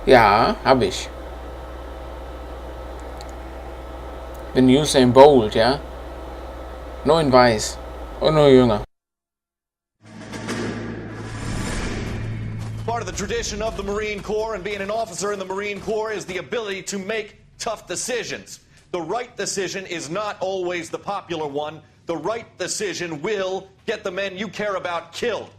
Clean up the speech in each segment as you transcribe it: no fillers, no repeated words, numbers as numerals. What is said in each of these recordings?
Ja, habe ich. Bin Usain Bolt, ja? Nur in weiß. Und nur jünger. Part of the tradition of the Marine Corps and being an officer in the Marine Corps is the ability to make tough decisions. The right decision is not always the popular one. The right decision will get the men you care about killed.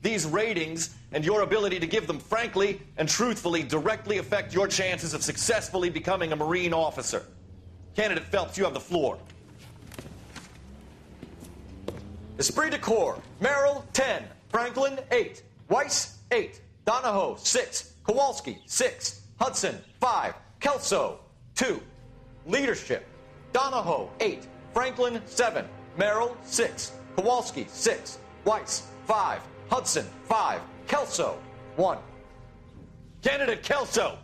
These ratings and your ability to give them frankly and truthfully directly affect your chances of successfully becoming a Marine officer. Candidate Phelps, you have the floor. Esprit de Corps, Merrill, 10. Franklin, 8. Weiss, 8. Donahoe, 6. Kowalski, 6. Hudson, 5. Kelso, 2. Leadership, Donahoe, 8. Franklin, 7. Merrill, 6. Kowalski, 6. Weiss, 5. Hudson, 5. Kelso, 1. Candidate Kelso.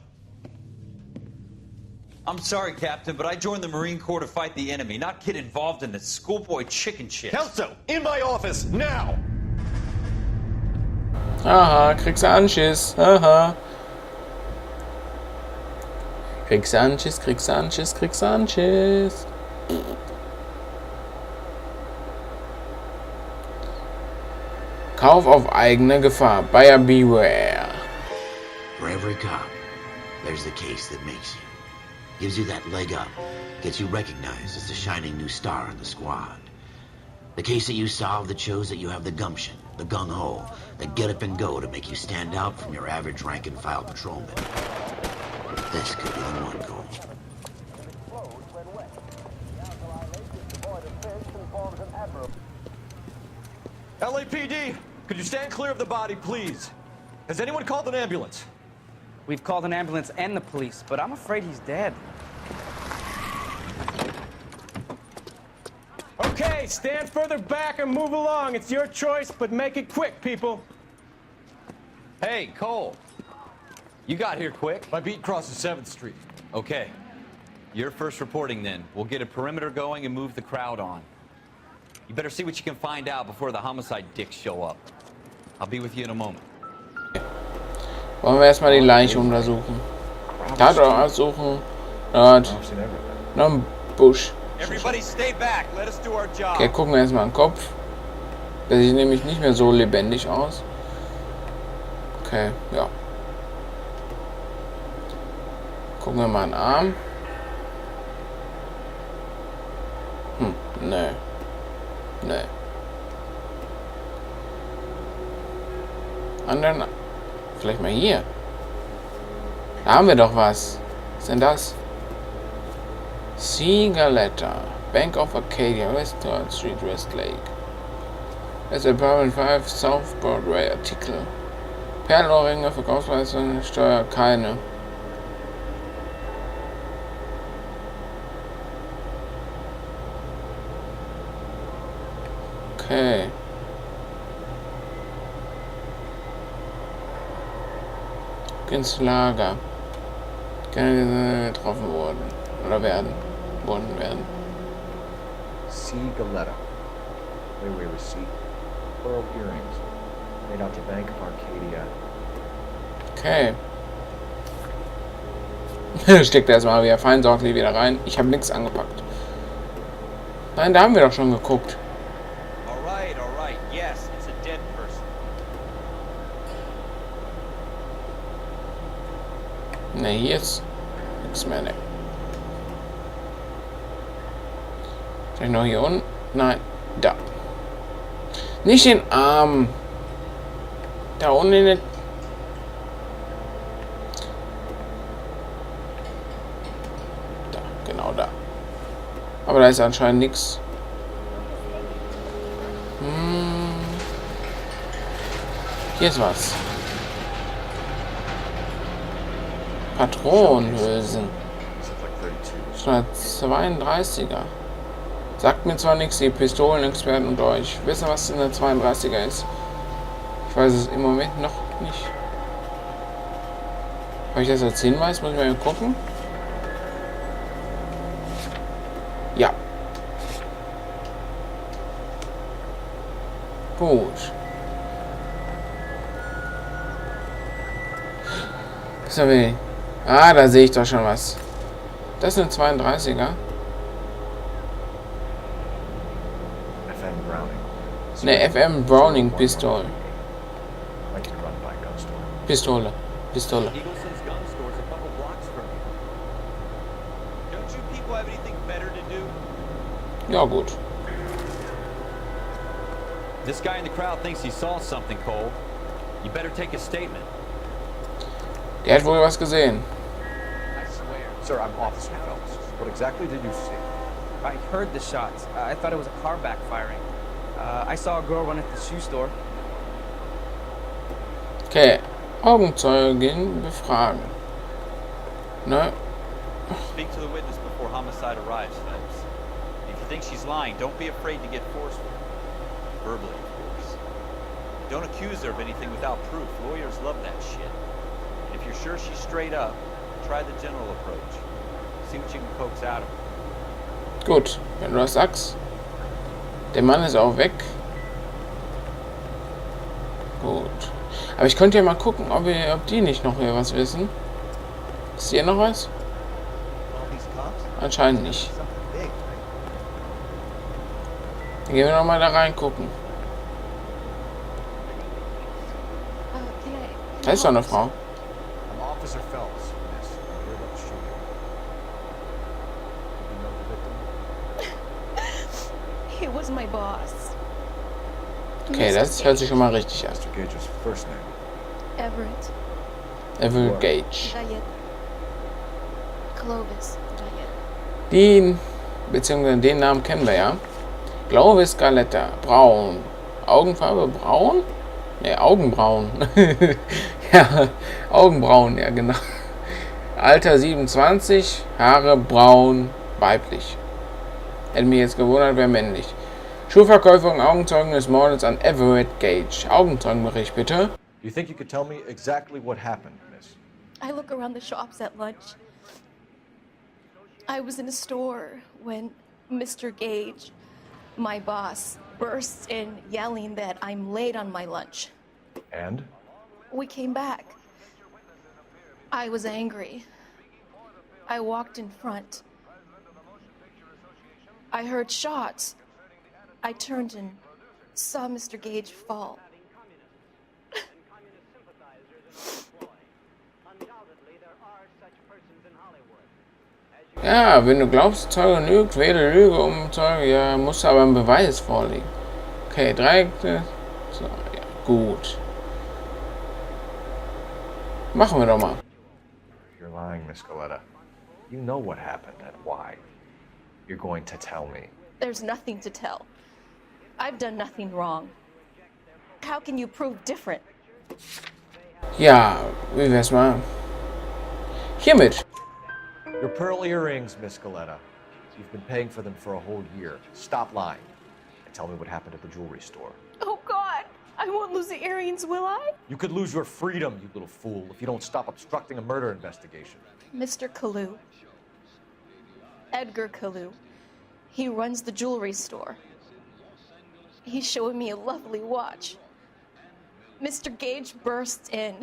I'm sorry, Captain, but I joined the Marine Corps to fight the enemy, not get involved in this schoolboy chicken shit. Kelso, in my office, now! Aha, kriegst du Anschiss. Aha. Kriegst du Anschiss, kriegst du Anschiss, kriegst du Anschiss. Kauf auf eigene Gefahr. Buyer beware. For every cop, there's the case that makes you. Gives you that leg up. Gets you recognized as the shining new star in the squad. The case that you solve that shows that you have the gumption, the gung-ho, the get up and go to make you stand out from your average rank-and-file patrolman. This could be the one goal. LAPD, could you stand clear of the body, please? Has anyone called an ambulance? We've called an ambulance and the police, but I'm afraid he's dead. Okay, stand further back and move along. It's your choice, but make it quick, people. Hey, Cole. You got here quick. My beat crosses 7th Street. Okay. You're first reporting then. We'll get a perimeter going and move the crowd on. You better see what you can find out before the homicide dicks show up. I'll be with you in a moment. Wollen wir erstmal die Leiche untersuchen. Tatort untersuchen. Dort. Noch ein Busch. Okay, gucken wir erstmal den Kopf. Der sieht nämlich nicht mehr so lebendig aus. Okay, ja. Gucken wir mal den Arm. Nee. Nee. Anderen. Vielleicht mal hier. Da haben wir doch was. Was ist denn das? Cigaletta. Bank of Arcadia, West 3rd Street, Westlake. Das ist Apartment 5, South Broadway Artikel. Perlohrringe, Verkaufsleistungen, Steuer, keine. Okay. Ins Lager. Keine getroffen wurden. Oder werden. Cigaletta. Layaway receipt. Pearl earrings. Made out to Bank of Arcadia. Okay. Steckt erstmal wieder feinsorglich wieder rein. Ich habe nichts angepackt. Nein, da haben wir doch schon geguckt. Alright. Yes, it's a dead person. Ne, hier ist nichts mehr, ne. Vielleicht noch hier unten? Nein, da. Nicht den Arm. Da unten in den... Da, genau da. Aber da ist anscheinend nichts. Hier ist was. Patronenhülsen. 132er. Sagt mir zwar nichts, die Pistolenexperten unter euch wissen, was in der 32er ist. Ich weiß es im Moment noch nicht. Habe ich das als Hinweis? Muss ich mal gucken. Ja. Gut. So wie. Ah, da sehe ich doch schon was. Das sind 32er. FM Browning. Ne, FM Browning Pistole. Might be run by a gun store. Pistole. Pistole. Eagleson's gun store's a couple blocks from here. Don't you people have anything better to do? Ja, gut. This guy in the crowd thinks he saw something, Cole. You better take a statement. Der hat wohl was gesehen. I swear. Sir, I'm Officer Phelps. What exactly did you see? I heard the shots. I thought it was a car backfiring. I saw a girl run at the shoe store. Okay. Augenzeugin befragen. Ne? Speak to the witness before homicide arrives, Phelps. If you think she's lying, don't be afraid to get forceful. Verbally, of course. Don't accuse her of anything without proof. Lawyers love that shit. And if you're sure she's straight up, try the general approach. See what you can coax out of her. Gut, wenn du das sagst. Der Mann ist auch weg. Gut. Aber ich könnte ja mal gucken, ob die nicht noch hier was wissen. Ist hier noch was? Anscheinend nicht. Dann gehen wir noch mal da reingucken. Da ist doch eine Frau. I'm Officer Phelps, miss. I'm here about the shooting. You know the victim? He was my boss. Okay, das hört sich schon mal richtig an. Mr. Gage's first name. Everett. Evil Gage. Diet. Clovis. Diet. Den, beziehungsweise den Namen kennen wir ja. Clovis Galetta. Braun. Augenfarbe braun? Ne, Augenbraun. Ja, Augenbraun, ja genau. Alter 27, Haare braun, weiblich. Hätte mich jetzt gewundert, wäre männlich. Schuhverkäufer und Augenzeugen des Mordes an Everett Gage. Augenzeugenbericht bitte. You think you could tell me exactly what happened, miss? I look around the shops at lunch. I was in a store when Mr. Gage, my boss, bursts in yelling that I'm late on my lunch. And? We came back. I was angry. I walked in front. I heard shots. I turned and saw Mr. Gage fall. Ja, wenn du glaubst, Zeuge lügt, wähle Lüge um Zeuge, ja, muss aber ein Beweis vorliegen. Okay, Dreieckte. So, ja, gut. Machen wir doch mal. You're lying, Miss Galetta. You know what happened and why. You're going to tell me. There's nothing to tell. I've done nothing wrong. How can you prove different? Ja, wie wär's mal? Hiermit. Your pearl earrings, Miss Galetta. You've been paying for them for a whole year. Stop lying and tell me what happened at the jewelry store. Oh, God! I won't lose the earrings, will I? You could lose your freedom, you little fool, if you don't stop obstructing a murder investigation. Mr. Kalu. Edgar Kalu. He runs the jewelry store. He's showing me a lovely watch. Mr. Gage bursts in.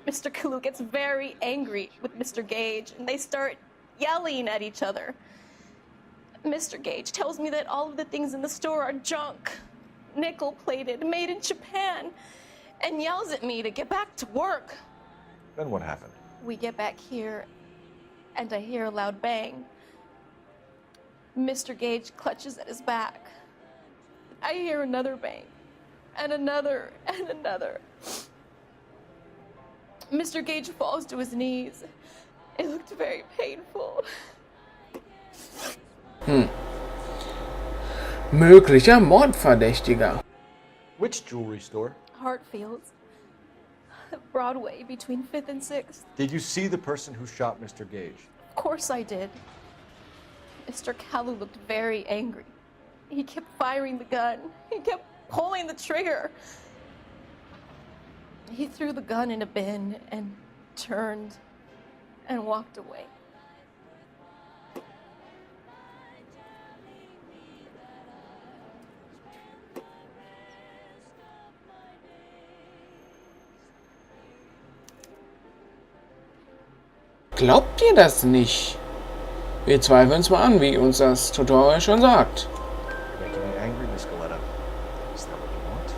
Mr. Kalu gets very angry with Mr. Gage, and they start yelling at each other. Mr. Gage tells me that all of the things in the store are junk, nickel-plated, made in Japan, and yells at me to get back to work. Then what happened? We get back here, and I hear a loud bang. Mr. Gage clutches at his back. I hear another bang, and another, and another. Mr. Gage falls to his knees. It looked very painful. Möglicher Mordverdächtiger. Which jewelry store? Hartfield's. Broadway, between 5th and 6th. Did you see the person who shot Mr. Gage? Of course I did. Mr. Kalu looked very angry. He kept firing the gun. He kept pulling the trigger. He threw the gun in a bin and turned and walked away. Glaubt ihr das nicht? Wir zweifeln es mal an, wie uns das Tutorial schon sagt. Making me angry, Miss Galetta. Is that what you want?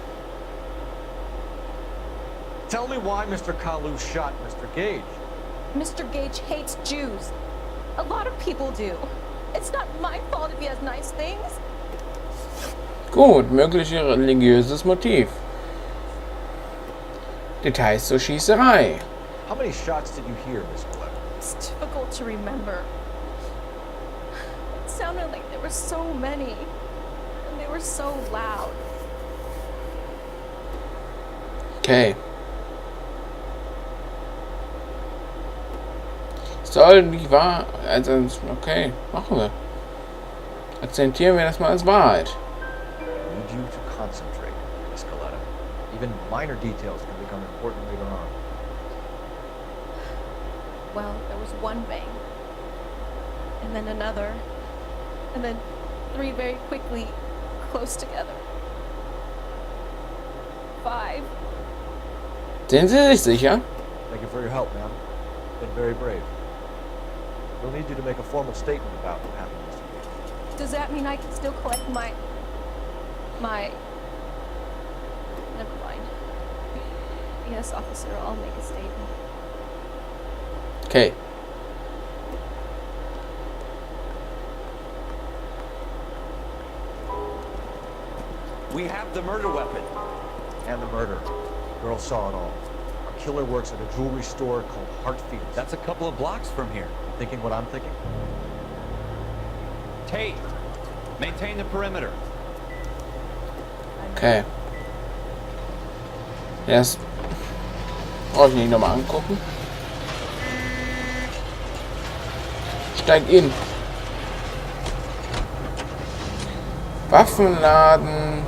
Tell me why Mr. Kalu shot Mr. Gage. Mr. Gage hates Jews. A lot of people do. It's not my fault if he has nice things. Gut, mögliche religiöses Motiv. Details zur Schießerei. How many shots did you hear, Miss Galetta? It's difficult to remember. It sounded like there were so many. And they were so loud. Okay. Soll die Wahrheit... Also, okay, machen wir. Akzentieren wir das mal als Wahrheit. I need you to concentrate, Miss Galetta. Even minor details can become important later on. Well, there was one bang. And then another. And then 3 very quickly, close together. 5. Sind Sie sich sicher? Thank you for your help, ma'am. Been very brave. We'll need you to make a formal statement about what happened, Mr. Gage. Does that mean I can still collect my... Never mind. Yes, officer, I'll make a statement. Okay. We have the murder weapon. And the murder. The girl saw it all. Our killer works at a jewelry store called Hartfield. That's a couple of blocks from here. Thinking what I'm thinking? Tate, maintain the perimeter. Okay. Erst brauche ich nicht nochmal angucken. Steig in. Waffenladen.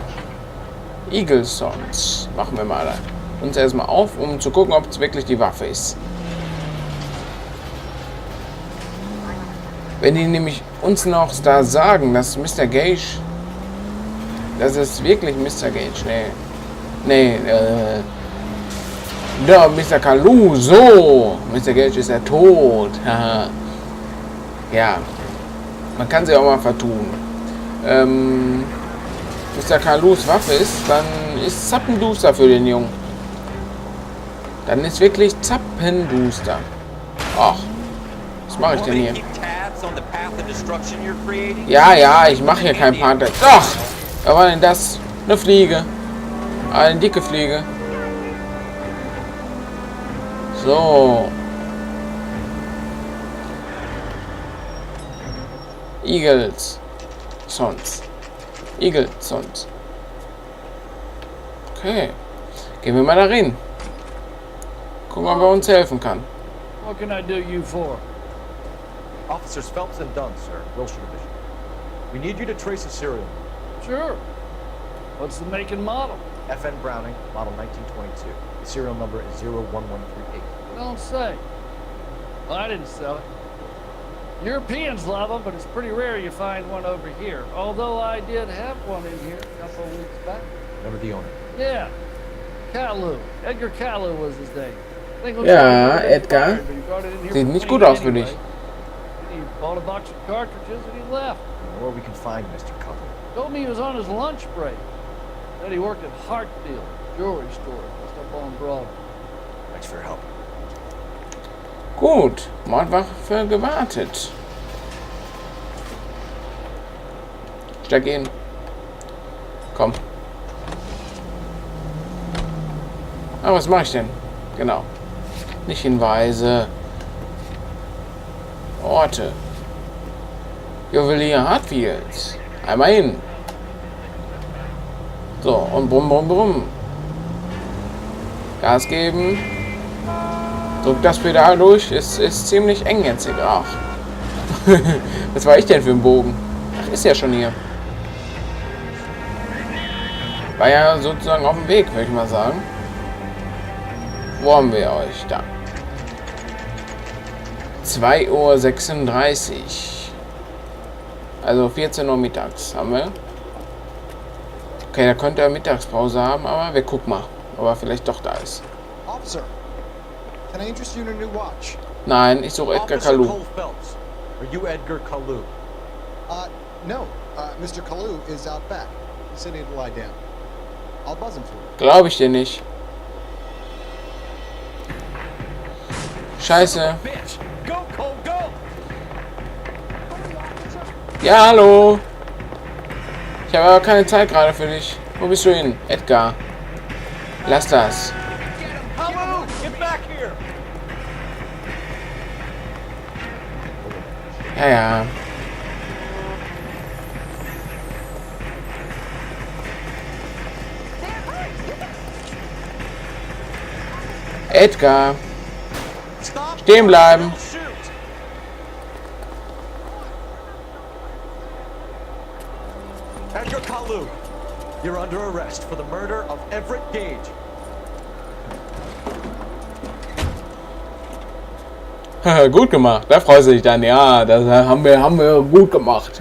Eagle Sons. Machen wir mal uns erstmal auf, um zu gucken, ob es wirklich die Waffe ist. Wenn die nämlich uns noch da sagen, dass Mr. Gage... Das ist wirklich Mr. Gage. Ja, Mr. Kalu, so. Mr. Gage ist ja tot. Ja. Man kann sie auch mal vertun. Mr. Kalus Waffe ist, dann ist zappenduster für den Jungen. Dann ist wirklich zappenduster. Ach, was mache ich denn hier? Ja, ich mache hier kein Part. Doch! Was war denn das? Eine Fliege. Eine dicke Fliege. So. Eagles. Sons. Eagle Sons. Okay. Gehen wir mal da rein. Gucken, ob er uns helfen kann. What can I do you for? Officers Phelps and Dunn, sir. Wilshire Division. We need you to trace a serial number. Sure. What's the make and model? FN Browning, model 1922. The serial number is 01138. Don't say. Well, I didn't sell it. Europeans love them, but it's pretty rare you find one over here. Although I did have one in here a couple of weeks back. Remember the owner? Yeah. Kalu. Edgar Kalu was his name. Ja, Edgar. Sieht nicht gut aus für dich. He bought a box of cartridges and he left. The more we can find Mr. Cutler. Told me he was on his lunch break. Said he worked at Hartfield, jewelry store, just up on Broadway. Thanks for your help. Gut, Mordwaffe gewartet. Steig in. Komm. Ah, was mache ich denn? Genau. Nicht Hinweise. Orte. Juwelier Hartfield. Einmal hin. So, und brumm, brumm, brumm. Gas geben. Drück das Pedal durch. Es ist ziemlich eng jetzt hier. Ach. Was war ich denn für ein Bogen? Ach, ist ja schon hier. War ja sozusagen auf dem Weg, würde ich mal sagen. Wo haben wir euch? Da. 2:36 Uhr. Also 14 Uhr mittags haben wir. Okay, da könnte er Mittagspause haben, aber wir gucken mal, ob er vielleicht doch da ist. Officer, can I interest you in a new watch? Nein, ich suche Edgar Officer Kalu. Cole Phelps. Are you Edgar Kalu? No. Mr. Kalu is out back. He said he'd lie down. I'll buzz him for you. Glaube ich dir nicht. Scheiße. Bitch! Go, Cole, go! Ja, hallo. Ich habe aber keine Zeit gerade für dich. Wo bist du hin? Edgar. Lass das. Kalu, get back here! Ja, ja. Edgar. Stop! Stehen bleiben. Don't shoot. Edgar Kalu, you're under arrest for the murder of Everett Gage. Gut gemacht. Da freust du dich dann. Ja, das haben wir gut gemacht.